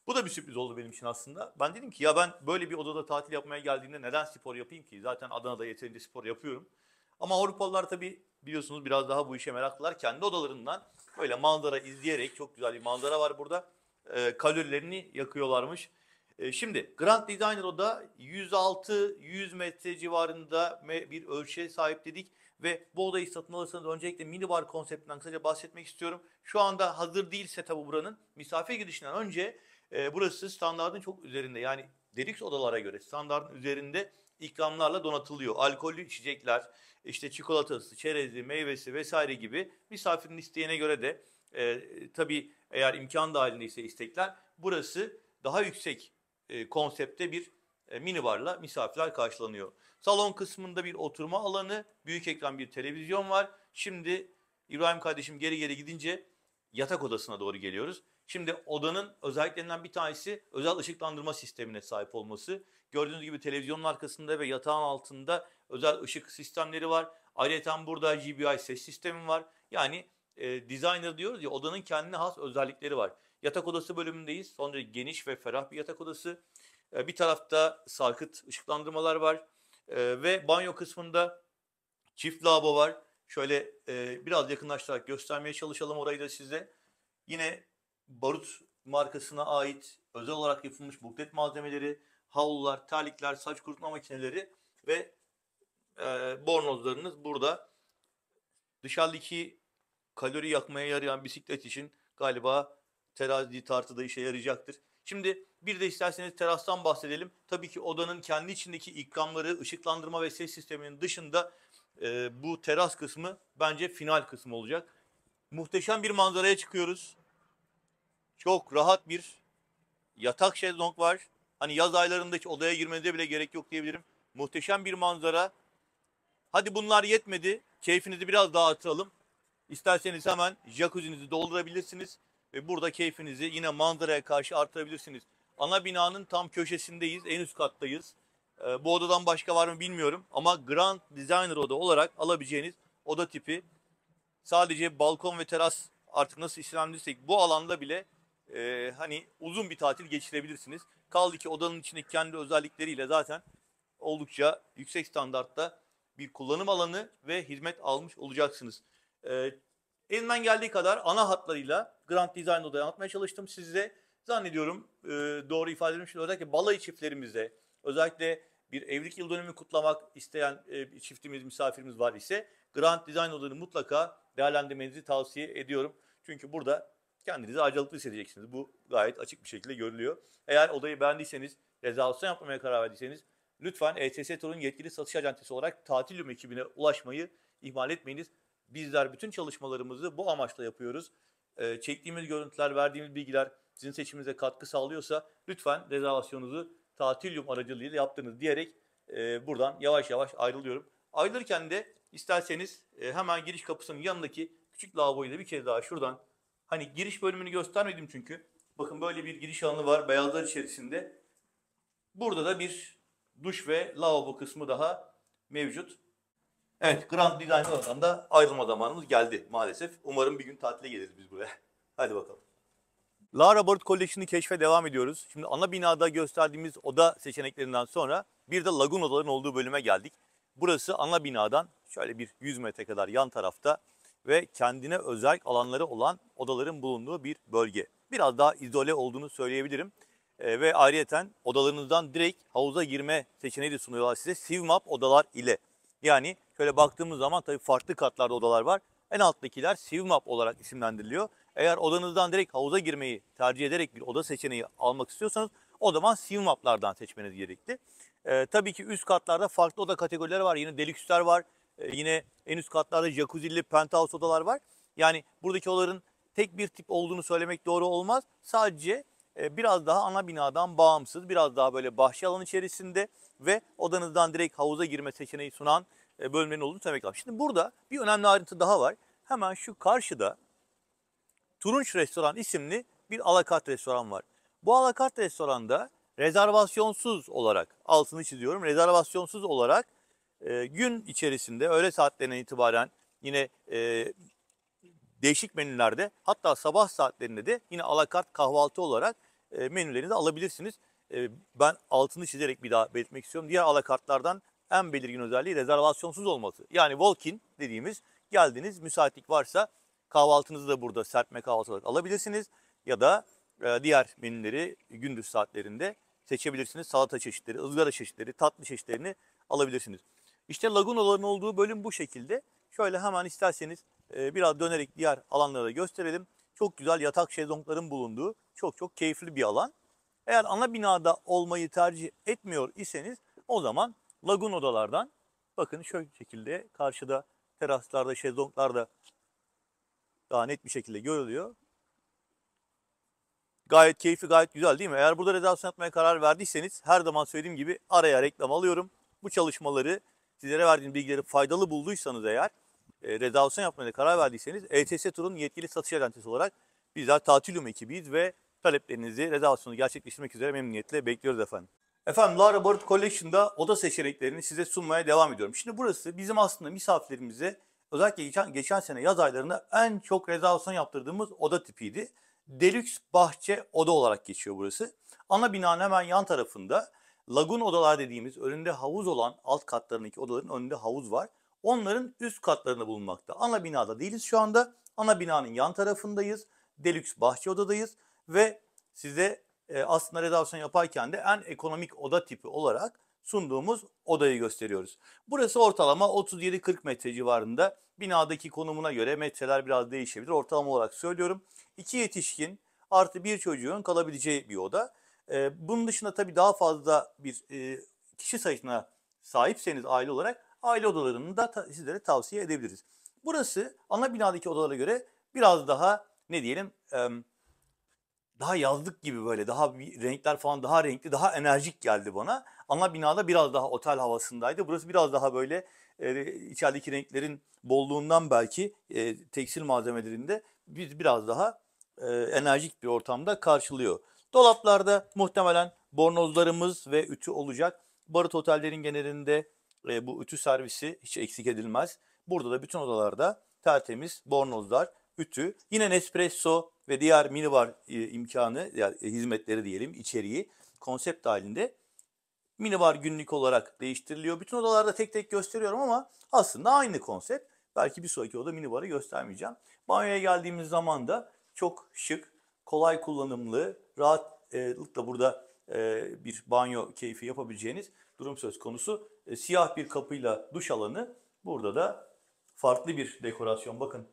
Bu da bir sürpriz oldu benim için aslında. Ben dedim ki ya ben böyle bir odada tatil yapmaya geldiğimde neden spor yapayım ki? Zaten Adana'da yeterince spor yapıyorum. Ama Avrupalılar tabii biliyorsunuz biraz daha bu işe meraklılar. Kendi odalarından böyle manzara izleyerek çok güzel bir manzara var burada. Kalorilerini yakıyorlarmış. Şimdi Grand Designer oda 106-100 metre civarında bir ölçüye sahip dedik. Ve bu odayı satın alırsanız öncelikle minibar konseptinden kısaca bahsetmek istiyorum. Şu anda hazır değil setup'ı buranın. Misafir girişinden önce burası standartın çok üzerinde, yani deluxe odalara göre standartın üzerinde ikramlarla donatılıyor. Alkollü içecekler, işte çikolatası, çerezi, meyvesi vesaire gibi misafirin isteğine göre de tabii eğer imkan dahilindeyse istekler, burası daha yüksek konsepte bir minibarla misafirler karşılanıyor. Salon kısmında bir oturma alanı, büyük ekran bir televizyon var. Şimdi İbrahim kardeşim geri geri gidince yatak odasına doğru geliyoruz. Şimdi odanın özelliklerinden bir tanesi özel ışıklandırma sistemine sahip olması. Gördüğünüz gibi televizyonun arkasında ve yatağın altında özel ışık sistemleri var. Ayrıca burada GBI ses sistemi var. Yani designer diyoruz ya, odanın kendine has özellikleri var. Yatak odası bölümündeyiz. Son derece geniş ve ferah bir yatak odası. Bir tarafta sarkıt ışıklandırmalar var. Ve banyo kısmında çift lavabo var. Şöyle biraz yakınlaştırarak göstermeye çalışalım orayı da size. Yine Barut markasına ait özel olarak yapılmış buklet malzemeleri, havlular, terlikler, saç kurutma makineleri ve bornozlarınız burada. Dışarıdaki kalori yakmaya yarayan bisiklet için galiba terazi tartıda işe yarayacaktır. Şimdi bir de isterseniz terastan bahsedelim. Tabii ki odanın kendi içindeki ikramları, ışıklandırma ve ses sisteminin dışında bu teras kısmı bence final kısmı olacak. Muhteşem bir manzaraya çıkıyoruz. Çok rahat bir yatak şezlong var. Hani yaz aylarında hiç odaya girmenize bile gerek yok diyebilirim. Muhteşem bir manzara. Hadi bunlar yetmedi. Keyfinizi biraz daha artıralım. İsterseniz hemen jacuzzi'nizi doldurabilirsiniz. Ve burada keyfinizi yine manzaraya karşı artırabilirsiniz. Ana binanın tam köşesindeyiz. En üst kattayız. Bu odadan başka var mı bilmiyorum. Ama Grand Designer oda olarak alabileceğiniz oda tipi. Sadece balkon ve teras, artık nasıl isimlendirirsek, bu alanda bile hani uzun bir tatil geçirebilirsiniz. Kaldı ki odanın içindeki kendi özellikleriyle zaten oldukça yüksek standartta bir kullanım alanı ve hizmet almış olacaksınız. Elimden geldiği kadar ana hatlarıyla Grand Design Oda'yı anlatmaya çalıştım size. Zannediyorum doğru ifade edilmiştir. Özellikle balayı çiftlerimize, özellikle bir evlilik yıl dönümü kutlamak isteyen çiftimiz, misafirimiz var ise Grand Design Oda'nı mutlaka değerlendirmenizi tavsiye ediyorum. Çünkü burada kendinizi ayrıcalıklı hissedeceksiniz. Bu gayet açık bir şekilde görülüyor. Eğer odayı beğendiyseniz, rezervasyon yapmaya karar verdiyseniz lütfen ETS Tur'un yetkili satış acentesi olarak Tatilium ekibine ulaşmayı ihmal etmeyiniz. Bizler bütün çalışmalarımızı bu amaçla yapıyoruz. Çektiğimiz görüntüler, verdiğimiz bilgiler sizin seçiminize katkı sağlıyorsa lütfen rezervasyonunuzu Tatilium aracılığıyla yaptınız diyerek buradan yavaş yavaş ayrılıyorum. Ayrılırken de isterseniz hemen giriş kapısının yanındaki küçük lavaboyu da bir kez daha şuradan, hani giriş bölümünü göstermedim çünkü. Bakın böyle bir giriş alanı var beyazlar içerisinde. Burada da bir duş ve lavabo kısmı daha mevcut. Evet, Grand Designer'dan da ayrılma zamanımız geldi maalesef. Umarım bir gün tatile geliriz biz buraya. Hadi bakalım. Lara Barut Collection'ı keşfe devam ediyoruz. Şimdi ana binada gösterdiğimiz oda seçeneklerinden sonra bir de lagun odaların olduğu bölüme geldik. Burası ana binadan şöyle bir 100 metre kadar yan tarafta ve kendine özel alanları olan odaların bulunduğu bir bölge. Biraz daha izole olduğunu söyleyebilirim. Ve ayrıyeten odalarınızdan direkt havuza girme seçeneği de sunuyorlar size Swim Up odalar ile. Yani şöyle baktığımız zaman tabii farklı katlarda odalar var. En alttakiler Swim Up olarak isimlendiriliyor. Eğer odanızdan direkt havuza girmeyi tercih ederek bir oda seçeneği almak istiyorsanız o zaman Swim Up'lardan seçmeniz gerekli. Tabii ki üst katlarda farklı oda kategorileri var. Yine deluxe'ler var. Yine en üst katlarda jacuzzi'li penthouse odalar var. Yani buradaki odaların tek bir tip olduğunu söylemek doğru olmaz. Sadece biraz daha ana binadan bağımsız, biraz daha böyle bahçe alanı içerisinde ve odanızdan direkt havuza girme seçeneği sunan bölümlerin olduğunu söylemek lazım. Şimdi burada bir önemli ayrıntı daha var. Hemen şu karşıda Turunç Restoran isimli bir alakart restoran var. Bu alakart restoranda rezervasyonsuz olarak, altını çiziyorum, rezervasyonsuz olarak gün içerisinde öğle saatlerinden itibaren yine değişik menülerde, hatta sabah saatlerinde de yine alakart kahvaltı olarak menülerini de alabilirsiniz. Ben altını çizerek bir daha belirtmek istiyorum. Diğer alakartlardan en belirgin özelliği rezervasyonsuz olması. Yani walk-in dediğimiz, geldiniz, müsaitlik varsa kahvaltınızı da burada serpme kahvaltı olarak alabilirsiniz. Ya da diğer menüleri gündüz saatlerinde seçebilirsiniz. Salata çeşitleri, ızgara çeşitleri, tatlı çeşitlerini alabilirsiniz. İşte lagunaların olduğu bölüm bu şekilde. Şöyle hemen isterseniz biraz dönerek diğer alanları da gösterelim. Çok güzel yatak şezlongların bulunduğu çok keyifli bir alan. Eğer ana binada olmayı tercih etmiyor iseniz o zaman lagun odalardan, bakın şöyle şekilde karşıda teraslarda, şezlonglarda daha net bir şekilde görülüyor. Gayet keyifli, gayet güzel değil mi? Eğer burada rezervasyon yapmaya karar verdiyseniz her zaman söylediğim gibi araya reklam alıyorum. Bu çalışmaları, sizlere verdiğim bilgileri faydalı bulduysanız eğer, rezervasyon yapmaya karar verdiyseniz ETS Tur'un yetkili satış acentesi olarak Bizler Tatilium ekibiyiz ve taleplerinizi, rezervasyonu gerçekleştirmek üzere memnuniyetle bekliyoruz efendim. Efendim Lara Barut Collection'da oda seçeneklerini size sunmaya devam ediyorum. Şimdi burası bizim aslında misafirlerimize özellikle geçen sene yaz aylarında en çok rezervasyon yaptırdığımız oda tipiydi. Deluxe bahçe oda olarak geçiyor burası. Ana binanın hemen yan tarafında lagun odalar dediğimiz önünde havuz olan alt katlarındaki odaların önünde havuz var. Onların üst katlarında bulunmakta. Ana binada değiliz şu anda. Ana binanın yan tarafındayız. Deluxe bahçe odadayız ve size aslında rezervasyon yaparken de en ekonomik oda tipi olarak sunduğumuz odayı gösteriyoruz. Burası ortalama 37-40 metre civarında. Binadaki konumuna göre metreler biraz değişebilir. Ortalama olarak söylüyorum. 2 yetişkin artı bir çocuğun kalabileceği bir oda. Bunun dışında tabii daha fazla bir kişi sayısına sahipseniz aile olarak aile odalarını da sizlere tavsiye edebiliriz. Burası ana binadaki odalara göre biraz daha ne diyelim daha yazlık gibi böyle daha renkler falan daha renkli daha enerjik geldi bana. Ana binada biraz daha otel havasındaydı. Burası biraz daha böyle içerideki renklerin bolluğundan belki tekstil malzemelerinde biraz daha enerjik bir ortamda karşılıyor. Dolaplarda muhtemelen bornozlarımız ve ütü olacak. Barut otellerin genelinde bu ütü servisi hiç eksik edilmez. Burada da bütün odalarda tertemiz bornozlar, ütü, yine Nespresso ve diğer minibar imkanı, yani hizmetleri diyelim, içeriği konsept halinde minibar günlük olarak değiştiriliyor. Bütün odalarda tek tek gösteriyorum ama aslında aynı konsept. Belki bir sonraki oda minibarı göstermeyeceğim. Banyoya geldiğimiz zaman da çok şık, kolay kullanımlı, rahatlıkla burada bir banyo keyfi yapabileceğiniz durum söz konusu. Siyah bir kapıyla duş alanı. Burada da farklı bir dekorasyon. Bakın.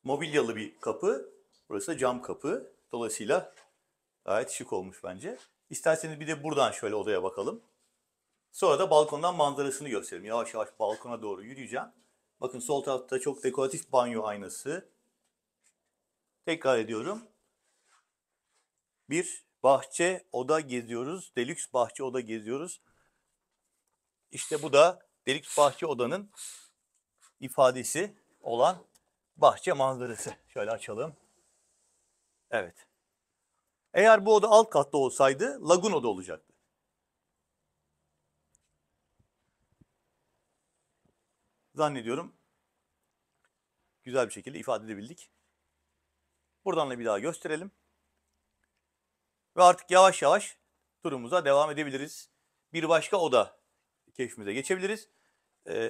Mobilyalı bir kapı. Burası da cam kapı. Dolayısıyla gayet şık olmuş bence. İsterseniz bir de buradan şöyle odaya bakalım. Sonra da balkondan manzarasını göstereyim. Yavaş yavaş balkona doğru yürüyeceğim. Bakın sol tarafta çok dekoratif banyo aynası. Tekrar ediyorum. Bir bahçe oda geziyoruz. Deluxe bahçe oda geziyoruz. İşte bu da Deluxe bahçe odanın ifadesi olan bahçe manzarası. Şöyle açalım. Evet. Eğer bu oda alt katta olsaydı lagun oda olacaktı. Zannediyorum güzel bir şekilde ifade edebildik. Buradan da bir daha gösterelim. Ve artık yavaş yavaş turumuza devam edebiliriz. Bir başka oda keşfimize geçebiliriz.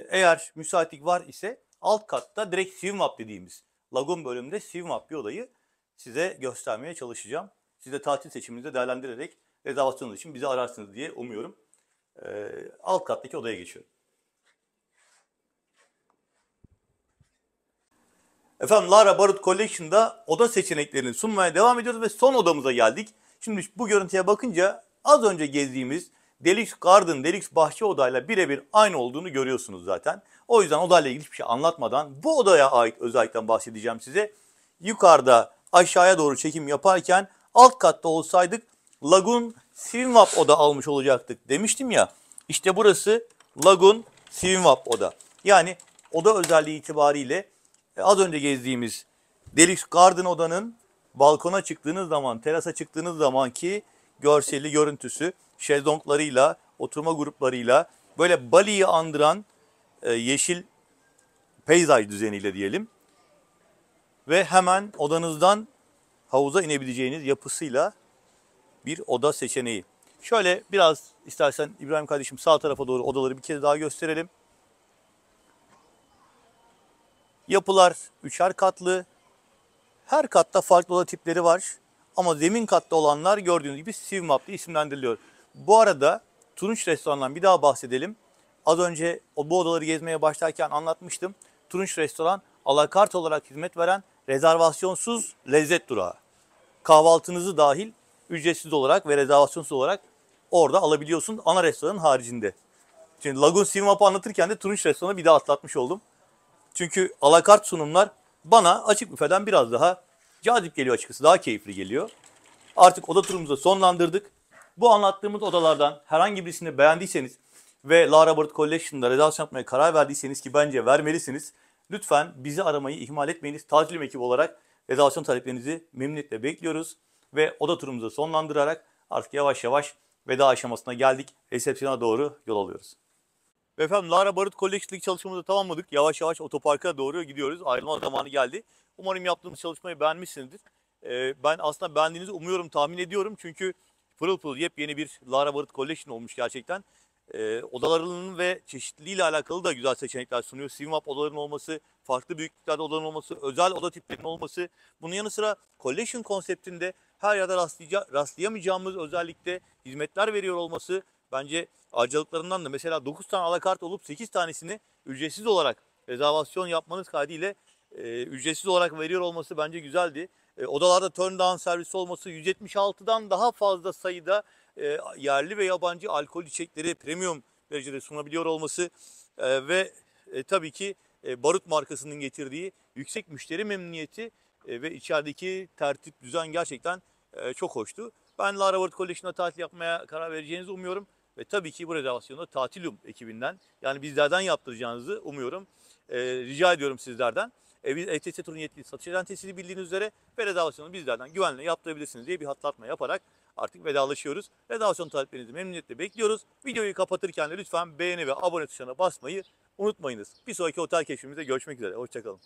Eğer müsaitlik var ise alt katta direkt Swimap dediğimiz lagun bölümünde Swimap bir odayı size göstermeye çalışacağım. Siz de tatil seçiminizi değerlendirerek rezervasyonunuz için bizi ararsınız diye umuyorum. Alt kattaki odaya geçiyorum. Efendim Lara Barut Collection'da oda seçeneklerini sunmaya devam ediyoruz ve son odamıza geldik. Şimdi bu görüntüye bakınca az önce gezdiğimiz Deluxe Garden, Deluxe Bahçe odayla birebir aynı olduğunu görüyorsunuz zaten. O yüzden odayla ilgili hiçbir şey anlatmadan bu odaya ait özellikten bahsedeceğim size. Yukarıda aşağıya doğru çekim yaparken alt katta olsaydık Lagun Swimap oda almış olacaktık demiştim ya. İşte burası Lagun Swimap oda. Yani oda özelliği itibariyle az önce gezdiğimiz Deluxe Garden odanın balkona çıktığınız zaman, terasa çıktığınız zamanki görseli, görüntüsü, şezlonglarıyla, oturma gruplarıyla böyle Bali'yi andıran yeşil peyzaj düzeniyle diyelim. Ve hemen odanızdan havuza inebileceğiniz yapısıyla bir oda seçeneği. Şöyle biraz istersen İbrahim kardeşim sağ tarafa doğru odaları bir kez daha gösterelim. Yapılar üçer katlı. Her katta farklı oda tipleri var. Ama zemin katta olanlar gördüğünüz gibi Swimap diye isimlendiriliyor. Bu arada Turunç Restoran'dan bir daha bahsedelim. Az önce bu odaları gezmeye başlarken anlatmıştım. Turunç Restoran alakart olarak hizmet veren rezervasyonsuz lezzet durağı. Kahvaltınızı dahil ücretsiz olarak ve rezervasyonsuz olarak orada alabiliyorsunuz ana restoranın haricinde. Şimdi Lagun Swimap'ı anlatırken de Turunç Restoran'ı bir daha atlatmış oldum. Çünkü alakart sunumlar bana açık büfeden biraz daha cazip geliyor açıkçası. Daha keyifli geliyor. Artık oda turumuzu sonlandırdık. Bu anlattığımız odalardan herhangi birisini beğendiyseniz ve Lara Barut Collection'da rezervasyon yapmaya karar verdiyseniz ki bence vermelisiniz. Lütfen bizi aramayı ihmal etmeyiniz. Tatilim ekibi olarak rezervasyon taleplerinizi memnuniyetle bekliyoruz. Ve oda turumuzu sonlandırarak artık yavaş yavaş veda aşamasına geldik. Resepsiyona doğru yol alıyoruz. Ve efendim Lara Barut Collection'daki çalışmamızı tamamladık. Yavaş yavaş otoparka doğru gidiyoruz. Ayrılma zamanı geldi. Umarım yaptığımız çalışmayı beğenmişsinizdir. Ben aslında beğendiğinizi umuyorum, tahmin ediyorum. Çünkü pırıl pırıl yepyeni bir Lara Barut Collection olmuş gerçekten. Odalarının ve çeşitliliğiyle alakalı da güzel seçenekler sunuyor. Swim-up odaların olması, farklı büyüklüklerde odaların olması, özel oda tiplerinin olması. Bunun yanı sıra Collection konseptinde her yerde rastlayamayacağımız özellikle hizmetler veriyor olması bence ayrıcalıklarından da, mesela 9 tane alakart olup 8 tanesini ücretsiz olarak rezervasyon yapmanız kaydıyla ücretsiz olarak veriyor olması bence güzeldi. Odalarda turn down servisi olması, 176'dan daha fazla sayıda yerli ve yabancı alkol içecekleri premium derecede sunabiliyor olması ve tabii ki Barut markasının getirdiği yüksek müşteri memnuniyeti ve içerideki tertip, düzen gerçekten çok hoştu. Ben Lara Barut Collection'da tatil yapmaya karar vereceğinizi umuyorum. Ve tabii ki bu rezervasyonu Tatilum ekibinden, yani bizlerden yaptıracağınızı umuyorum. Rica ediyorum sizlerden. Biz ETS turun yetkili satış acentesiyle bildiğiniz üzere ve rezervasyonu bizlerden güvenle yaptırabilirsiniz diye bir hatırlatma yaparak artık vedalaşıyoruz. Rezervasyon taleplerinizi memnuniyetle bekliyoruz. Videoyu kapatırken de lütfen beğeni ve abone tuşuna basmayı unutmayınız. Bir sonraki otel keşfimizde görüşmek üzere. Hoşçakalın.